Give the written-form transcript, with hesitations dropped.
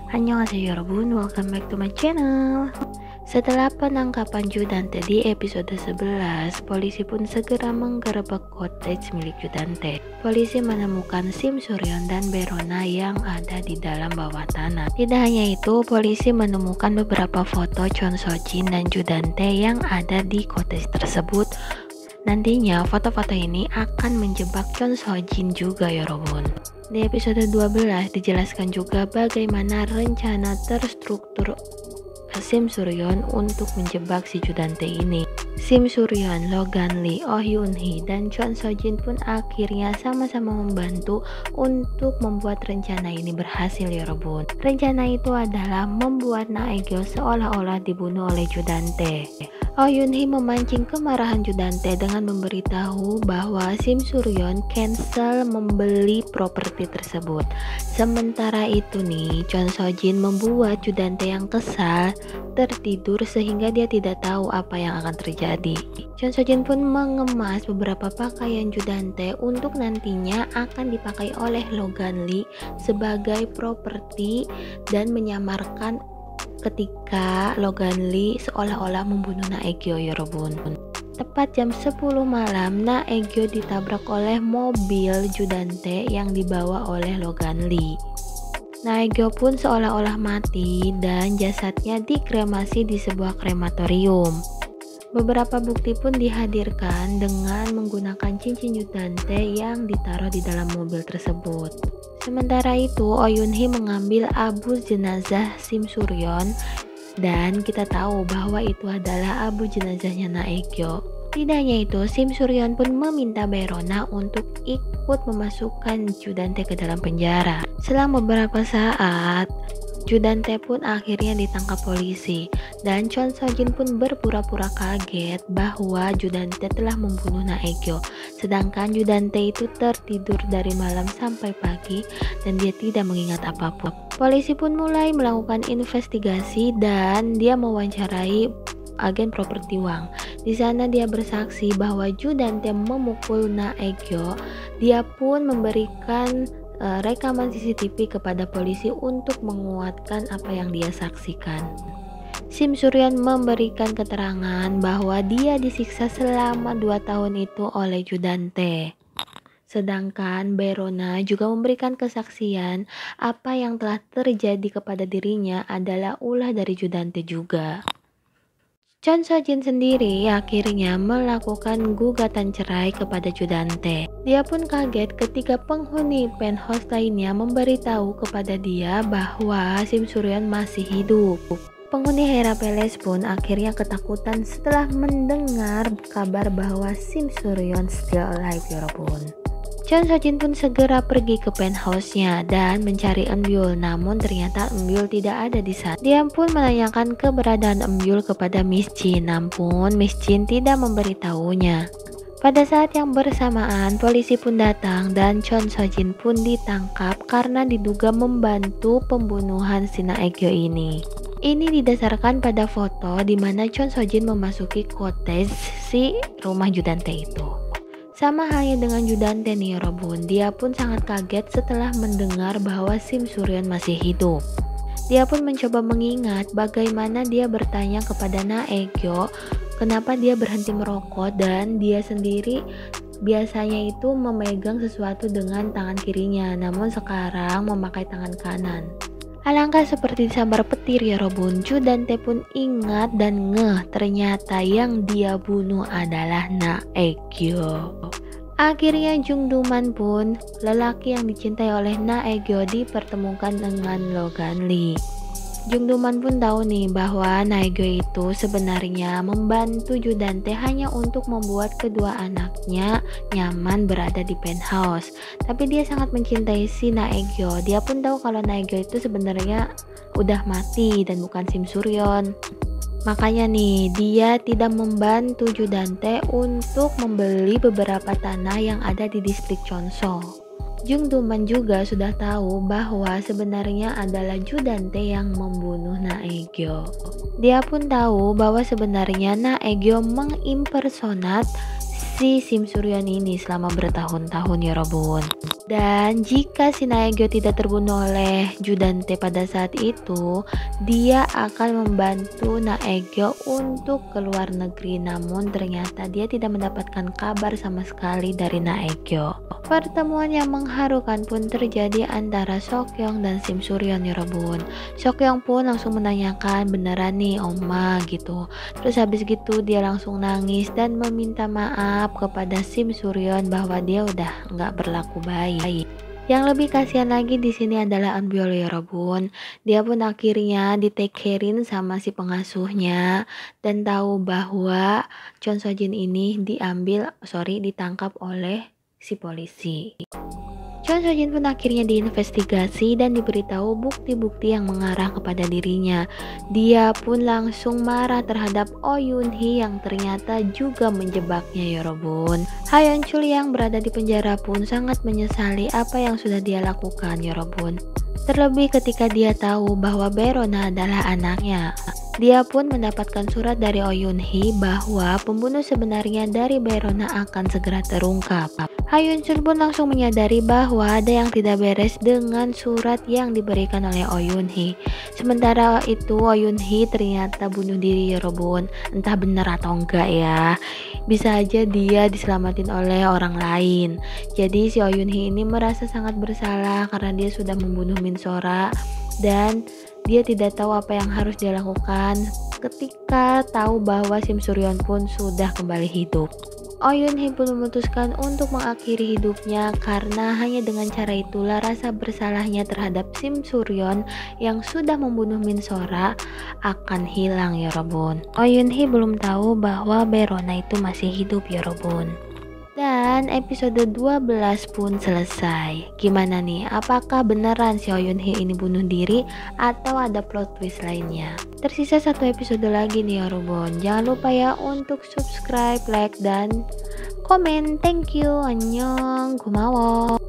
Annyeonghaseyo 여러분, welcome back to my channel. Setelah penangkapan Judante di episode 11, polisi pun segera menggerebek cottage milik Judante. Polisi menemukan Sim Suryon dan Berona yang ada di dalam bawah tanah. Tidak hanya itu, polisi menemukan beberapa foto Chon So Jin dan Judante yang ada di cottage tersebut. Nantinya foto-foto ini akan menjebak Chon So Jin juga ya Robun. Di episode 12 dijelaskan juga bagaimana rencana terstruktur Sim Suryon untuk menjebak si Judante ini. Sim Suryon, Logan Lee, Oh Yoon Hee, dan Chon So Jin pun akhirnya sama-sama membantu untuk membuat rencana ini berhasil ya Robun. Rencana itu adalah membuat Na Aegyo seolah-olah dibunuh oleh Judante. Oh Yoon Hee memancing kemarahan Judante dengan memberitahu bahwa Sim Suryon cancel membeli properti tersebut. Sementara itu nih, Chon So Jin membuat Judante yang kesal tertidur sehingga dia tidak tahu apa yang akan terjadi. Chon So Jin pun mengemas beberapa pakaian Judante untuk nantinya akan dipakai oleh Logan Lee sebagai properti dan menyamarkan ketika Logan Lee seolah-olah membunuh Na Aegyo ya Robun. Tepat jam 10 malam, Na Aegyo ditabrak oleh mobil Judante yang dibawa oleh Logan Lee. Na Aegyo pun seolah-olah mati dan jasadnya dikremasi di sebuah krematorium. Beberapa bukti pun dihadirkan dengan menggunakan cincin Judante yang ditaruh di dalam mobil tersebut. Sementara itu, Oh Yoon Hee mengambil abu jenazah Sim Suryon dan kita tahu bahwa itu adalah abu jenazahnya Na Aegyo. Tidak hanya itu, Sim Suryon pun meminta Berona untuk ikut memasukkan Judante ke dalam penjara. Selang beberapa saat, Judante pun akhirnya ditangkap polisi dan Chon So Jin pun berpura-pura kaget bahwa Judante telah membunuh Na Aegyo. Sedangkan Judante itu tertidur dari malam sampai pagi dan dia tidak mengingat apapun. Polisi pun mulai melakukan investigasi dan dia mewawancarai agen properti Wang. Di sana dia bersaksi bahwa Judante memukul Na Aegyo. Dia pun memberikan rekaman CCTV kepada polisi untuk menguatkan apa yang dia saksikan. Sim Suryon memberikan keterangan bahwa dia disiksa selama 2 tahun itu oleh Judante. Sedangkan Berona juga memberikan kesaksian apa yang telah terjadi kepada dirinya adalah ulah dari Judante juga. Chon So Jin sendiri akhirnya melakukan gugatan cerai kepada Judante. Dia pun kaget ketika penghuni penthouse lainnya memberitahu kepada dia bahwa Sim Suryon masih hidup. Penghuni Hera Palace pun akhirnya ketakutan setelah mendengar kabar bahwa Sim Suryon still alive ya Robun. Chon So Jin pun segera pergi ke penthouse-nya dan mencari Eun-byul, namun ternyata Eun-byul tidak ada di sana. Dia pun menanyakan keberadaan Eun-byul kepada Miss Jin, namun Miss Jin tidak memberitahunya. Pada saat yang bersamaan, polisi pun datang dan Chon So Jin pun ditangkap karena diduga membantu pembunuhan si Na Aegyo ini. Ini didasarkan pada foto di mana Chon So Jin memasuki cottage si rumah Judante itu. Sama halnya dengan Judante nih Robun, dia pun sangat kaget setelah mendengar bahwa Sim Suryon masih hidup. Dia pun mencoba mengingat bagaimana dia bertanya kepada Na Aegyo kenapa dia berhenti merokok dan dia sendiri biasanya itu memegang sesuatu dengan tangan kirinya, namun sekarang memakai tangan kanan. Alangkah seperti disambar petir ya Robun, Judante pun ingat dan ngeh ternyata yang dia bunuh adalah Na Aegyo. Akhirnya Jung Do-man pun, lelaki yang dicintai oleh Na Aegyo, dipertemukan dengan Logan Lee. Jung Do-man pun tahu nih bahwa Na Aegyo itu sebenarnya membantu Judante hanya untuk membuat kedua anaknya nyaman berada di penthouse. Tapi dia sangat mencintai si Na Aegyo. Dia pun tahu kalau Na Aegyo itu sebenarnya udah mati dan bukan Sim Suryon. Makanya nih, dia tidak membantu Judante untuk membeli beberapa tanah yang ada di distrik Cheonso. Jung Do-man juga sudah tahu bahwa sebenarnya adalah Judante yang membunuh Na Aegyo. Dia pun tahu bahwa sebenarnya Na Aegyo mengimpersonat si Sim Suryon ini selama bertahun-tahun ya Robun. Dan jika si Naegyo tidak terbunuh oleh Judante pada saat itu, dia akan membantu Naegyo untuk keluar negeri. Namun ternyata dia tidak mendapatkan kabar sama sekali dari Naegyo. Pertemuan yang mengharukan pun terjadi antara Seokyeong dan Sim Suryon ya Robun. Seokyeong pun langsung menanyakan, beneran nih Oma gitu. Terus habis gitu dia langsung nangis dan meminta maaf kepada Sim Suryon bahwa dia udah nggak berlaku baik. Yang lebih kasihan lagi di sini adalah Eunbyul ya Robun. Dia pun akhirnya di take carein sama si pengasuhnya dan tahu bahwa Chon Sojin ini ditangkap oleh si polisi. Chon Sojin pun akhirnya diinvestigasi dan diberitahu bukti-bukti yang mengarah kepada dirinya. Dia pun langsung marah terhadap Oh Yoon Hee yang ternyata juga menjebaknya ya Robun. Ha Yeon Chul yang berada di penjara pun sangat menyesali apa yang sudah dia lakukan ya Robun. Terlebih ketika dia tahu bahwa Baerona adalah anaknya. Dia pun mendapatkan surat dari Oh Yoon Hee bahwa pembunuh sebenarnya dari Baerona akan segera terungkap. Ha Yeon Chul pun langsung menyadari bahwa ada yang tidak beres dengan surat yang diberikan oleh Oh Yoon Hee. Sementara itu Oh Yoon Hee ternyata bunuh diri ya Robun. Entah benar atau enggak ya. Bisa aja dia diselamatin oleh orang lain. Jadi si Oh Yoon Hee ini merasa sangat bersalah karena dia sudah membunuh Min Sora dan dia tidak tahu apa yang harus dia lakukan ketika tahu bahwa Sim Suryon pun sudah kembali hidup. Oh Yoon Hee pun memutuskan untuk mengakhiri hidupnya karena hanya dengan cara itulah rasa bersalahnya terhadap Sim Suryon yang sudah membunuh Min Sora akan hilang ya Robun. Oh Yoon Hee belum tahu bahwa Baerona itu masih hidup ya Robun. Dan episode 12 pun selesai. Gimana nih? Apakah beneran si Oh Yoon Hee ini bunuh diri atau ada plot twist lainnya? Tersisa satu episode lagi nih ya Robun. Jangan lupa ya untuk subscribe, like, dan komen. Thank you. Annyeong. Gomawo.